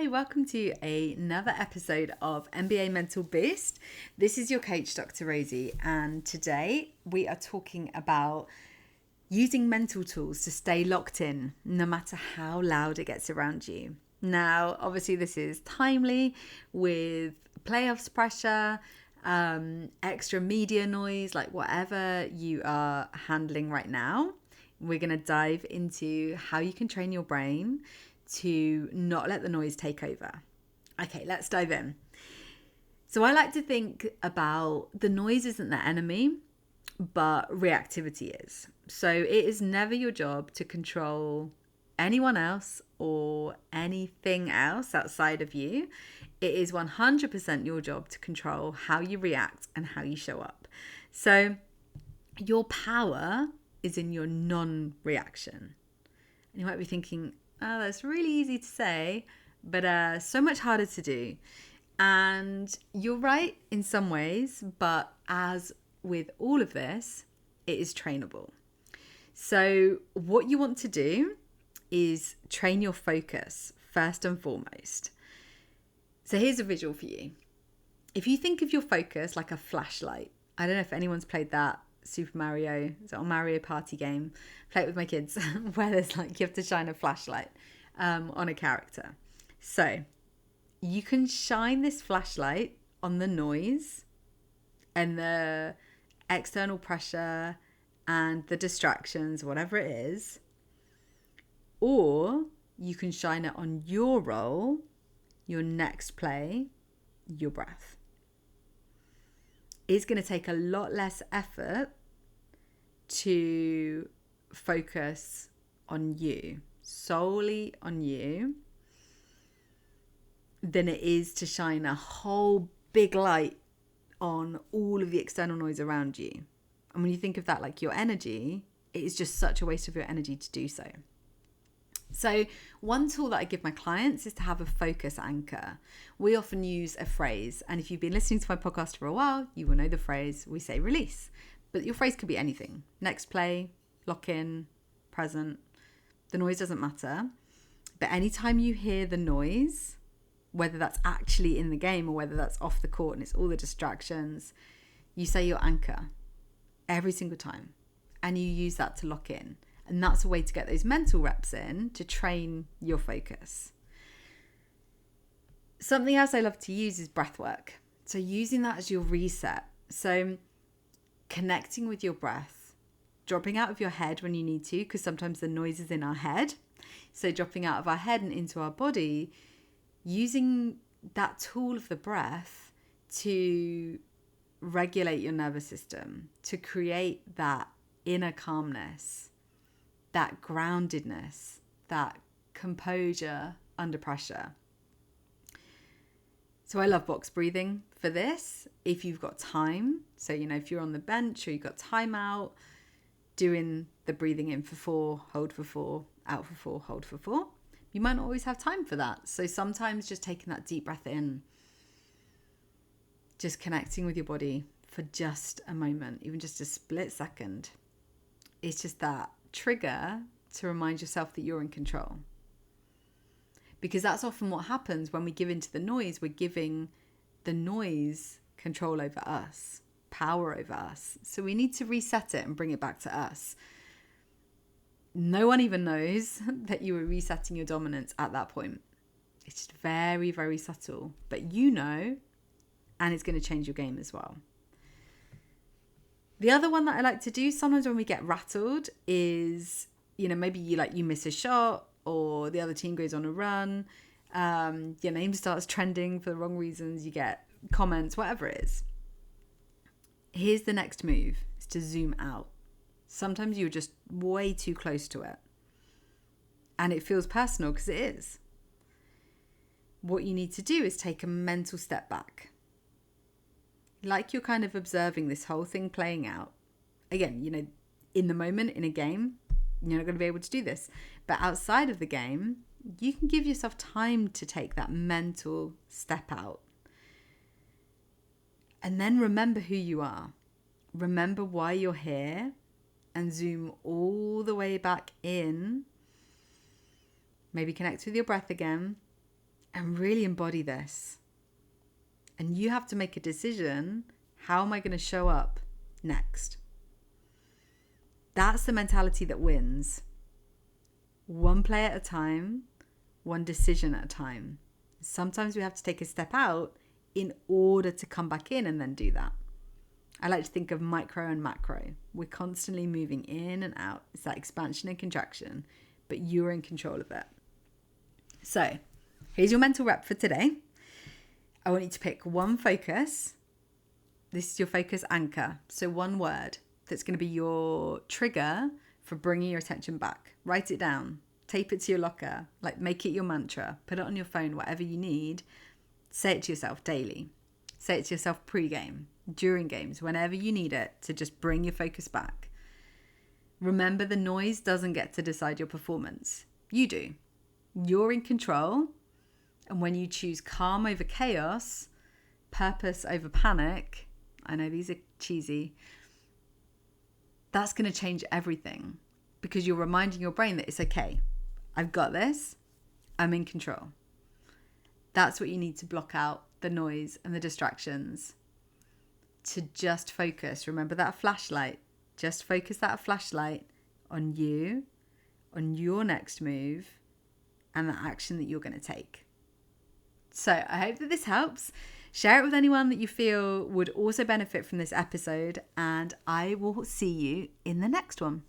Hi, welcome to another episode of MBA Mental Boost. This is your coach, Dr. Rosie, and today we are talking about using mental tools to stay locked in no matter how loud it gets around you. Now, obviously, this is timely with playoffs pressure, extra media noise, like whatever you are handling right now. We're going to dive into how you can train your brain to not let the noise take over. Okay, let's dive in. So I like to think about the noise isn't the enemy, but reactivity is. So it is never your job to control anyone else or anything else outside of you. It is 100% your job to control how you react and how you show up. So your power is in your non-reaction. And you might be thinking, oh, that's really easy to say, but so much harder to do. And you're right in some ways, but as with all of this, it is trainable. So what you want to do is train your focus first and foremost. So here's a visual for you. If you think of your focus like a flashlight, I don't know if anyone's played that Super Mario, is it a Mario Party game? Play it with my kids, where there's like you have to shine a flashlight on a character. So you can shine this flashlight on the noise and the external pressure and the distractions, whatever it is, or you can shine it on your role, your next play, your breath. It's going to take a lot less effort to focus on you, solely on you, than it is to shine a whole big light on all of the external noise around you. And when you think of that like your energy, it is just such a waste of your energy to do so. So one tool that I give my clients is to have a focus anchor. We often use a phrase, and if you've been listening to my podcast for a while, you will know the phrase, we say release. But your phrase could be anything. Next play, lock in, present. The noise doesn't matter. But anytime you hear the noise, whether that's actually in the game or whether that's off the court and it's all the distractions, you say your anchor every single time. And you use that to lock in. And that's a way to get those mental reps in to train your focus. Something else I love to use is breath work. So using that as your reset. So connecting with your breath, dropping out of your head when you need to, because sometimes the noise is in our head. So dropping out of our head and into our body, using that tool of the breath to regulate your nervous system, to create that inner calmness, that groundedness, that composure under pressure. So I love box breathing for this. If you've got time, so if you're on the bench or you've got time out, doing the breathing in for 4, hold for 4, out for 4, hold for 4. You might not always have time for that. So sometimes just taking that deep breath in, just connecting with your body for just a moment, even just a split second. It's just that trigger to remind yourself that you're in control. Because that's often what happens when we give into the noise. We're giving the noise control over us, power over us. So we need to reset it and bring it back to us. No one even knows that you were resetting your dominance at that point. It's just very, very subtle, but you know, and it's going to change your game as well. The other one that I like to do sometimes when we get rattled is, maybe you miss a shot or the other team goes on a run, your name starts trending for the wrong reasons, you get comments, whatever it is. Here's the next move, is to zoom out. Sometimes you're just way too close to it. And it feels personal because it is. What you need to do is take a mental step back. Like you're kind of observing this whole thing playing out. Again, in the moment, in a game, you're not going to be able to do this. But outside of the game, you can give yourself time to take that mental step out. And then remember who you are. Remember why you're here and zoom all the way back in. Maybe connect with your breath again and really embody this. And you have to make a decision. How am I going to show up next? That's the mentality that wins. One play at a time, one decision at a time. Sometimes we have to take a step out in order to come back in and then do that. I like to think of micro and macro. We're constantly moving in and out. It's that expansion and contraction, but you're in control of it. So here's your mental rep for today. I want you to pick one focus. This is your focus anchor. So one word that's going to be your trigger for bringing your attention back. Write it down. Tape it to your locker. Like, make it your mantra. Put it on your phone, whatever you need. Say it to yourself daily. Say it to yourself pre-game, during games, whenever you need it to just bring your focus back. Remember, the noise doesn't get to decide your performance. You do. You're in control. And when you choose calm over chaos, purpose over panic, I know these are cheesy, that's going to change everything, because you're reminding your brain that it's okay. I've got this. I'm in control. That's what you need to block out the noise and the distractions, to just focus. Remember that flashlight. Just focus that flashlight on you, on your next move, and the action that you're going to take. So I hope that this helps. Share it with anyone that you feel would also benefit from this episode, and I will see you in the next one.